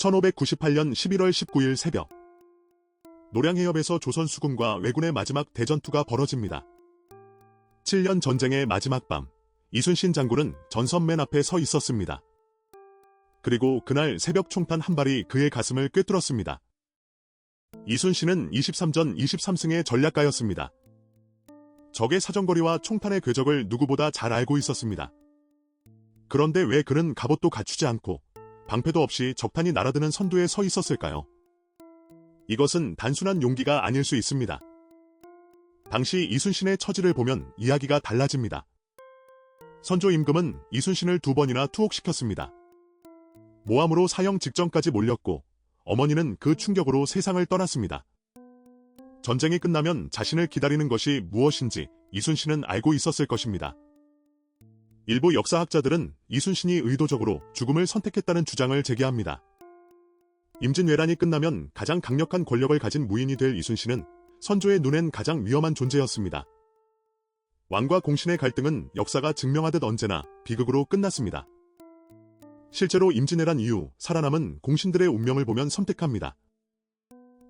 1598년 11월 19일 새벽, 노량해협에서 조선 수군과 왜군의 마지막 대전투가 벌어집니다. 7년 전쟁의 마지막 밤, 이순신 장군은 전선 맨 앞에 서 있었습니다. 그리고 그날 새벽 총탄 한 발이 그의 가슴을 꿰뚫었습니다. 이순신은 23전 23승의 전략가였습니다. 적의 사정거리와 총탄의 궤적을 누구보다 잘 알고 있었습니다. 그런데 왜 그는 갑옷도 갖추지 않고 방패도 없이 적탄이 날아드는 선두에 서 있었을까요? 이것은 단순한 용기가 아닐 수 있습니다. 당시 이순신의 처지를 보면 이야기가 달라집니다. 선조 임금은 이순신을 2번이나 투옥시켰습니다. 모함으로 사형 직전까지 몰렸고 어머니는 그 충격으로 세상을 떠났습니다. 전쟁이 끝나면 자신을 기다리는 것이 무엇인지 이순신은 알고 있었을 것입니다. 일부 역사학자들은 이순신이 의도적으로 죽음을 선택했다는 주장을 제기합니다. 임진왜란이 끝나면 가장 강력한 권력을 가진 무인이 될 이순신은 선조의 눈엔 가장 위험한 존재였습니다. 왕과 공신의 갈등은 역사가 증명하듯 언제나 비극으로 끝났습니다. 실제로 임진왜란 이후 살아남은 공신들의 운명을 보면 섬뜩합니다.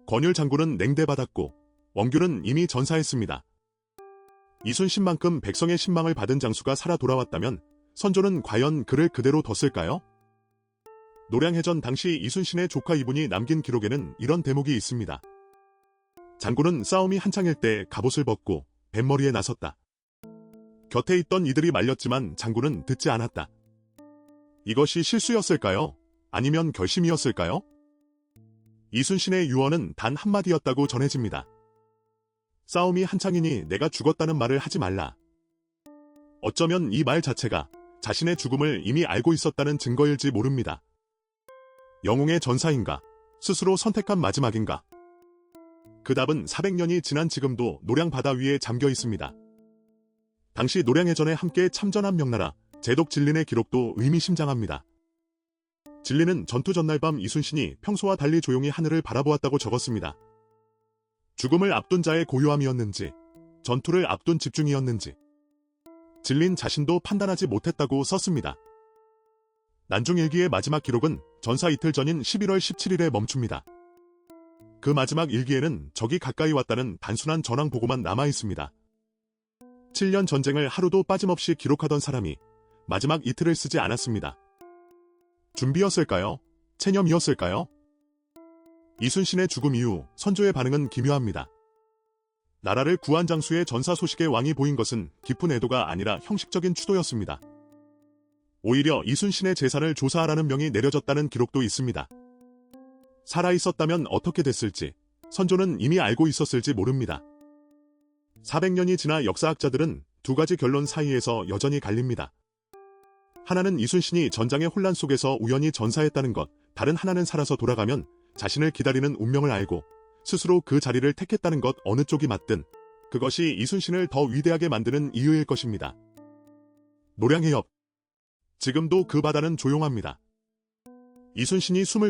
권율 장군은 냉대받았고 원균은 이미 전사했습니다. 이순신만큼 백성의 신망을 받은 장수가 살아 돌아왔다면 선조는 과연 그를 그대로 뒀을까요? 노량해전 당시 이순신의 조카 이분이 남긴 기록에는 이런 대목이 있습니다. 장군은 싸움이 한창일 때 갑옷을 벗고 뱃머리에 나섰다. 곁에 있던 이들이 말렸지만 장군은 듣지 않았다. 이것이 실수였을까요? 아니면 결심이었을까요? 이순신의 유언은 단 한마디였다고 전해집니다. 싸움이 한창이니 내가 죽었다는 말을 하지 말라. 어쩌면 이 말 자체가 자신의 죽음을 이미 알고 있었다는 증거일지 모릅니다. 영웅의 전사인가? 스스로 선택한 마지막인가? 그 답은 400년이 지난 지금도 노량 바다 위에 잠겨 있습니다. 당시 노량해전에 함께 참전한 명나라 제독 진린의 기록도 의미심장합니다. 진린은 전투 전날 밤 이순신이 평소와 달리 조용히 하늘을 바라보았다고 적었습니다. 죽음을 앞둔 자의 고요함이었는지, 전투를 앞둔 집중이었는지, 진린 자신도 판단하지 못했다고 썼습니다. 난중일기의 마지막 기록은 전사 이틀 전인 11월 17일에 멈춥니다. 그 마지막 일기에는 적이 가까이 왔다는 단순한 전황 보고만 남아있습니다. 7년 전쟁을 하루도 빠짐없이 기록하던 사람이 마지막 이틀을 쓰지 않았습니다. 준비였을까요? 체념이었을까요? 이순신의 죽음 이후 선조의 반응은 기묘합니다. 나라를 구한 장수의 전사 소식에 왕이 보인 것은 깊은 애도가 아니라 형식적인 추도였습니다. 오히려 이순신의 재산을 조사하라는 명이 내려졌다는 기록도 있습니다. 살아있었다면 어떻게 됐을지 선조는 이미 알고 있었을지 모릅니다. 400년이 지나 역사학자들은 두 가지 결론 사이에서 여전히 갈립니다. 하나는 이순신이 전장의 혼란 속에서 우연히 전사했다는 것, 다른 하나는 살아서 돌아가면 자신을 기다리는 운명을 알고 스스로 그 자리를 택했다는 것. 어느 쪽이 맞든 그것이 이순신을 더 위대하게 만드는 이유일 것입니다. 노량해협. 지금도 그 바다는 조용합니다. 이순신이 숨을